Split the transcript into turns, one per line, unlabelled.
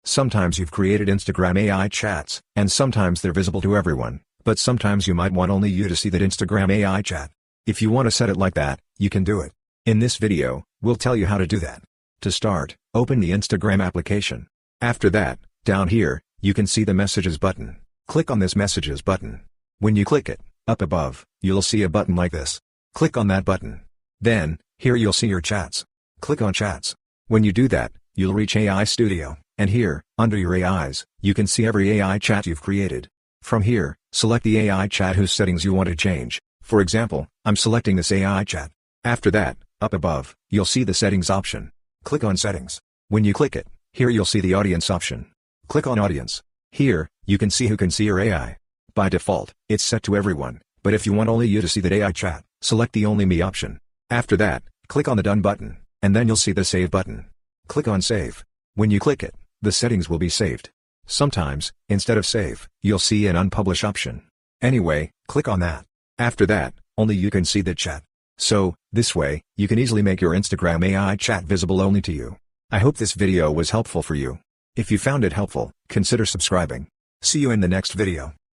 Sometimes you've created Instagram AI chats, and sometimes they're visible to everyone, but sometimes you might want only you to see that Instagram AI chat. If you want to set it like that, you can do it. In this video, we'll tell you how to do that. To start, open the Instagram application. After that, down here, you can see the Messages button. Click on this Messages button. When you click it, up above, you'll see a button like this. Click on that button. Then, here you'll see your chats. Click on Chats. When you do that, you'll reach AI Studio, and here, under your AIs, you can see every AI chat you've created. From here, select the AI chat whose settings you want to change. For example, I'm selecting this AI chat. After that, up above, you'll see the Settings option. Click on Settings. When you click it, here you'll see the Audience option. Click on Audience. Here, you can see who can see your AI. By default, it's set to everyone, but if you want only you to see that AI chat, select the Only Me option. After that, click on the Done button, and then you'll see the Save button. Click on Save. When you click it, the settings will be saved. Sometimes, instead of Save, you'll see an Unpublish option. Anyway, click on that. After that, only you can see the chat. So, this way, you can easily make your Instagram AI chat visible only to you. I hope this video was helpful for you. If you found it helpful, consider subscribing. See you in the next video.